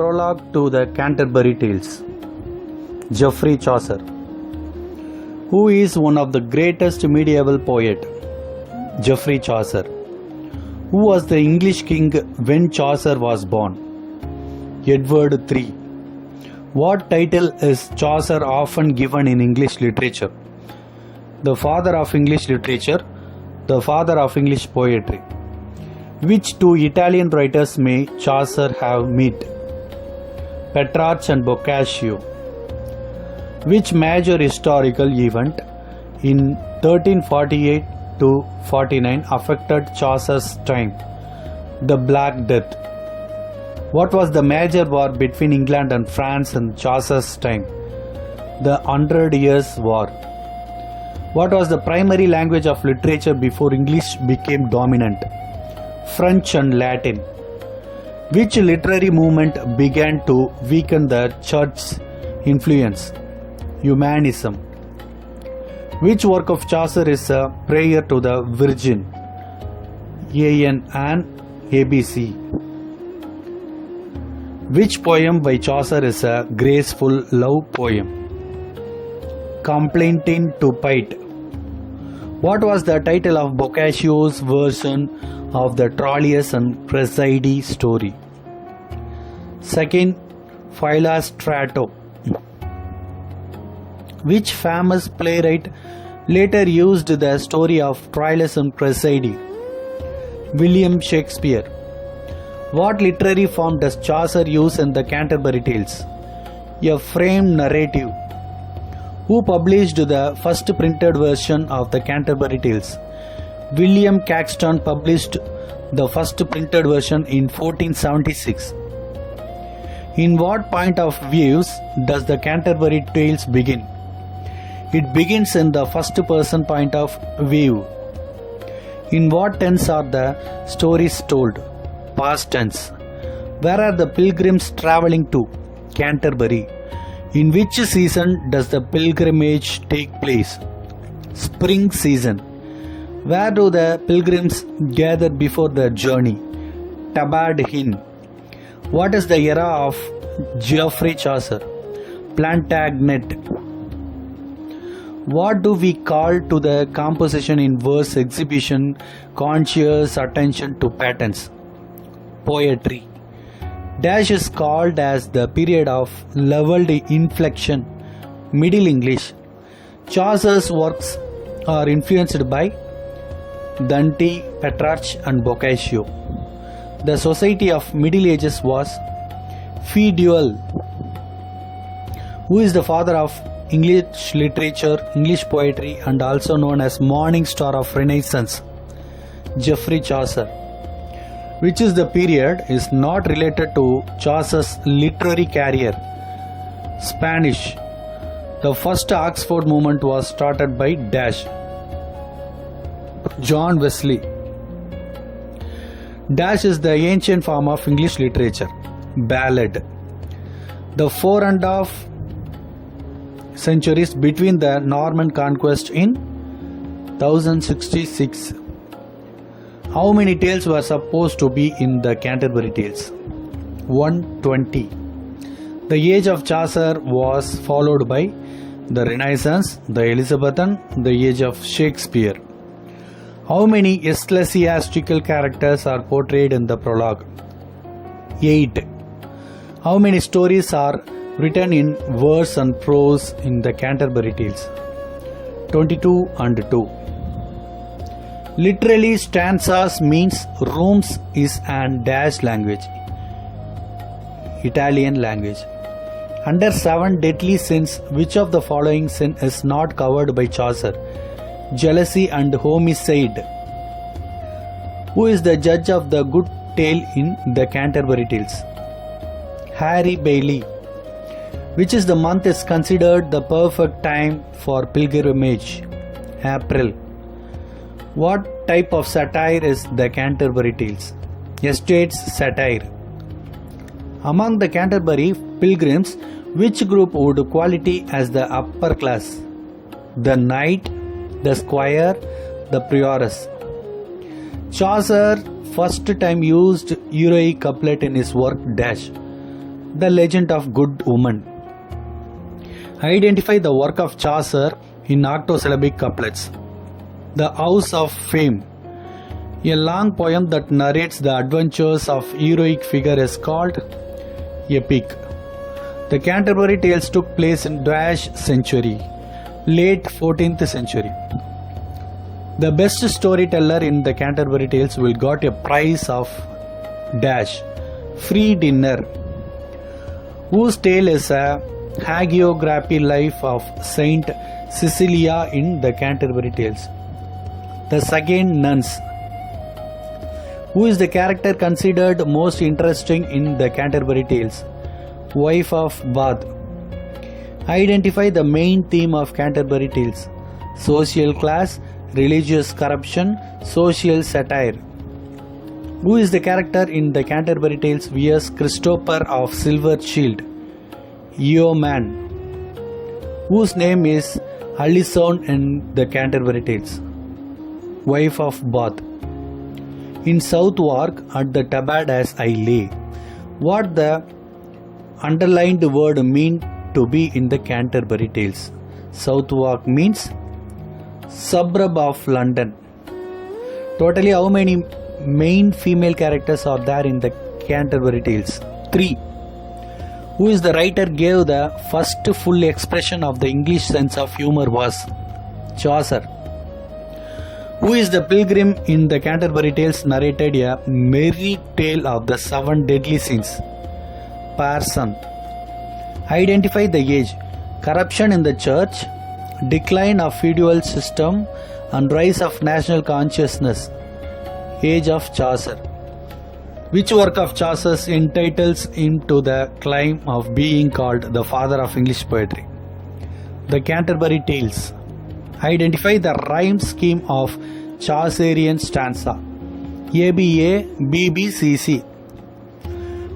Prologue to the Canterbury Tales. Geoffrey Chaucer, who is one of the greatest medieval poet. Geoffrey Chaucer, who was the English king when Chaucer was born. Edward III. What title is Chaucer often given in English literature? The father of English literature, the father of English poetry. Which two Italian writers may Chaucer have met? Petrarch and Boccaccio. Which major historical event in 1348 to 49 affected Chaucer's time? The Black Death. What was the major war between England and France in Chaucer's time? The 100 Years' War. What was the primary language of literature before English became dominant? French and Latin. Which literary movement began to weaken the church's influence? Humanism. Which work of Chaucer is a prayer to the Virgin? A.N. and ABC. Which poem by Chaucer is a graceful love poem? Complainting to Pite. What was the title of Boccaccio's version of the Troilus and Cressida story? Second, Philostrato. Which famous playwright later used the story of Troilus and Cressida? William Shakespeare. What literary form does Chaucer use in the Canterbury Tales? A framed narrative. Who published the first printed version of the Canterbury Tales? William Caxton published the first printed version in 1476. In what point of views does the Canterbury Tales begin? It begins in the first person point of view. In what tense are the stories told? Past tense. Where are the pilgrims traveling to? Canterbury. In which season does the pilgrimage take place? Spring season. Where do the pilgrims gather before their journey? Tabard Inn. What is the era of Geoffrey Chaucer? Plantagenet. What do we call to the composition in verse exhibition conscious attention to patterns? Poetry. Dash is called as the period of leveled inflection, Middle English. Chaucer's works are influenced by Dante, Petrarch and Boccaccio. The society of Middle Ages was feudal. Who is the father of English literature, English poetry and also known as Morning Star of Renaissance? Geoffrey Chaucer. Which is the period is not related to Chaucer's literary career? Spanish. The first Oxford movement was started by Dash. John Wesley. Dash is the ancient form of English literature. Ballad. The 4.5 centuries between the Norman conquest in 1066. How many tales were supposed to be in the Canterbury Tales? 120. The age of Chaucer was followed by the Renaissance, the Elizabethan, the age of Shakespeare. How many ecclesiastical characters are portrayed in the prologue? 8. How many stories are written in verse and prose in the Canterbury Tales? 22 and 2. Literally, stanzas means rooms is an dash language. Italian language. Under 7 deadly sins, which of the following sin is not covered by Chaucer? Jealousy and homicide. Who is the judge of the good tale in the Canterbury Tales? Harry Bailey. Which is the month is considered the perfect time for pilgrimage? April. What type of satire is the Canterbury Tales? Estates satire. Among the Canterbury pilgrims, which group would qualify as the upper class? The knight, the squire, the prioress. Chaucer first time used heroic couplet in his work dash. The Legend of Good Woman. Identify the work of Chaucer in octosyllabic couplets. The House of Fame. A long poem that narrates the adventures of heroic figure is called epic. The Canterbury Tales took place in dash century, late 14th century. The best storyteller in the Canterbury Tales will got a prize of dash, free dinner, whose tale is a hagiography life of Saint Cecilia in the Canterbury Tales. The Second Nuns. Who is the character considered most interesting in the Canterbury Tales? Wife of Bath. Identify the main theme of Canterbury Tales. Social class, religious corruption, social satire. Who is the character in the Canterbury Tales wears Christopher of Silver Shield? Yeoman. Whose name is Alison in the Canterbury Tales? Wife of Bath. In Southwark at the Tabard as I lay. What the underlined word mean to be in the Canterbury Tales? Southwark means suburb of London. Totally how many main female characters are there in the Canterbury Tales? 3. Who is the writer gave the first full expression of the English sense of humor was? Chaucer. Who is the pilgrim in the Canterbury Tales narrated a merry tale of the 7 deadly sins? Parson. Identify the age. Corruption in the church, decline of feudal system and rise of national consciousness. Age of Chaucer. Which work of Chaucer's entitles him to the claim of being called the father of English poetry? The Canterbury Tales. Identify the rhyme scheme of Chaucerian stanza. ABA, BBCC.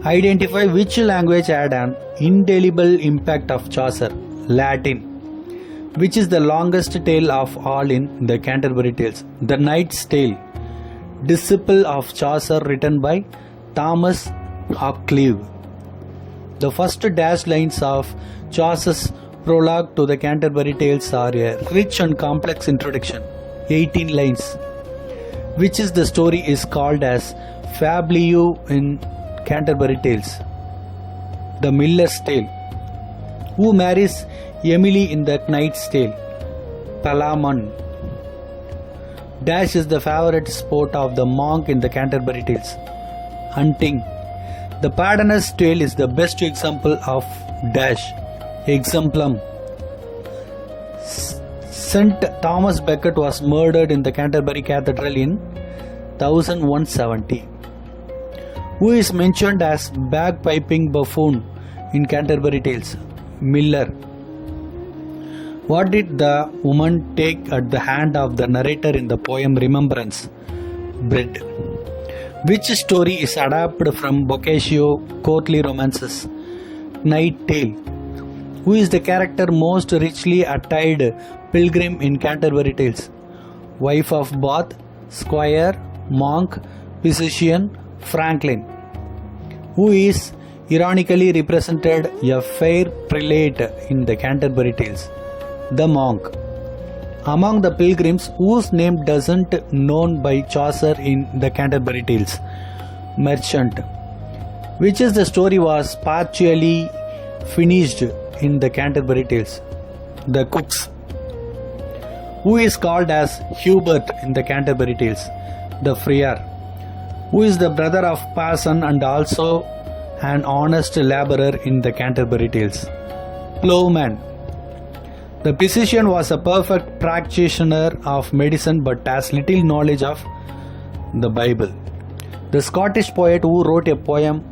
Identify which language had an indelible impact of Chaucer. Latin. Which is the longest tale of all in the Canterbury Tales? The Knight's Tale. Disciple of Chaucer written by Thomas Occleve. The first dash lines of Chaucer's prologue to the Canterbury Tales are a rich and complex introduction, 18 lines, which is the story is called as Fabliau in Canterbury Tales. The Miller's Tale. Who marries Emily in the Knight's Tale? Palamon. Dash is the favorite sport of the monk in the Canterbury Tales. Hunting. The Pardoner's Tale is the best example of dash. Exemplum. St. Thomas Becket was murdered in the Canterbury Cathedral in 1170. Who is mentioned as bagpiping buffoon in Canterbury Tales? Miller. What did the woman take at the hand of the narrator in the poem Remembrance? Bread. Which story is adapted from Boccaccio courtly romances? Night Tale. Who is the character most richly attired pilgrim in Canterbury Tales? Wife of Bath, Squire, Monk, Physician, Franklin. Who is ironically represented a fair prelate in the Canterbury Tales? The Monk. Among the pilgrims whose name doesn't known by Chaucer in the Canterbury Tales? Merchant. Which is the story was partially finished in the Canterbury Tales? The Cooks. Who is called as Hubert in the Canterbury Tales? The Friar. Who is the brother of Parson and also an honest labourer in the Canterbury Tales? Ploughman. The physician was a perfect practitioner of medicine but has little knowledge of the Bible. The Scottish poet who wrote a poem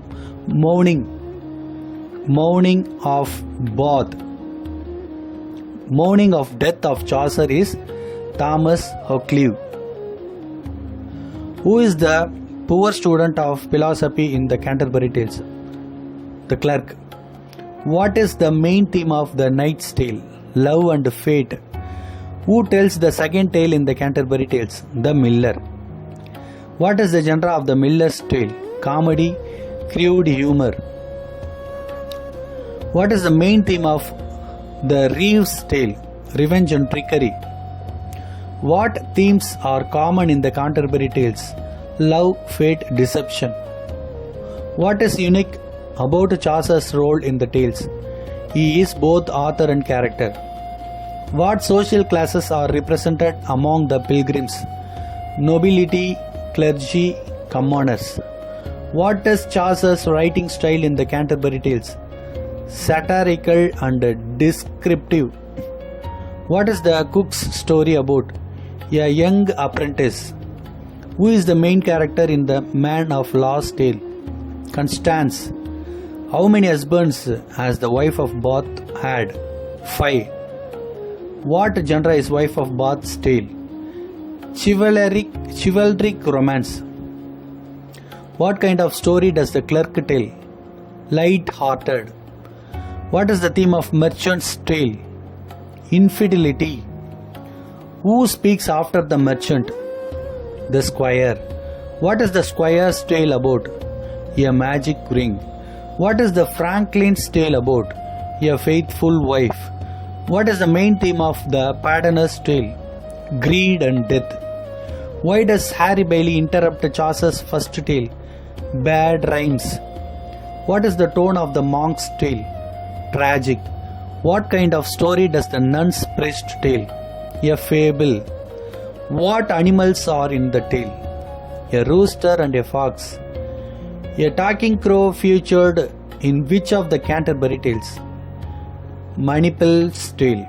Mourning of Death of Chaucer is Thomas Occleve. Who is the poor student of philosophy in the Canterbury Tales? The Clerk. What is the main theme of the Knight's Tale? Love and fate. Who tells the second tale in the Canterbury Tales? The Miller. What is the genre of the Miller's Tale? Comedy, crude humor. What is the main theme of the Reeve's Tale? Revenge and trickery. What themes are common in the Canterbury Tales? Love, fate, deception. What is unique about Chaucer's role in the tales? He is both author and character. What social classes are represented among the pilgrims? Nobility, clergy, commoners. What is Chaucer's writing style in the Canterbury Tales? Satirical and descriptive. What is the cook's story about? A young apprentice. Who is the main character in the Man of Law's Tale? Constance. How many husbands has the wife of Bath had? 5. What genre is Wife of Bath's tale? Chivalric romance. What kind of story does the clerk tell? Light-hearted. What is the theme of Merchant's Tale? Infidelity. Who speaks after the merchant? The squire. What is the squire's tale about? A magic ring. What is the Franklin's tale about? A faithful wife. What is the main theme of the Pardoner's Tale? Greed and death. Why does Harry Bailey interrupt Chaucer's first tale? Bad rhymes. What is the tone of the monk's tale? Tragic. What kind of story does the nun's priest tell? A fable. What animals are in the tale? A rooster and a fox. A talking crow featured in which of the Canterbury Tales? Manipul's Tale.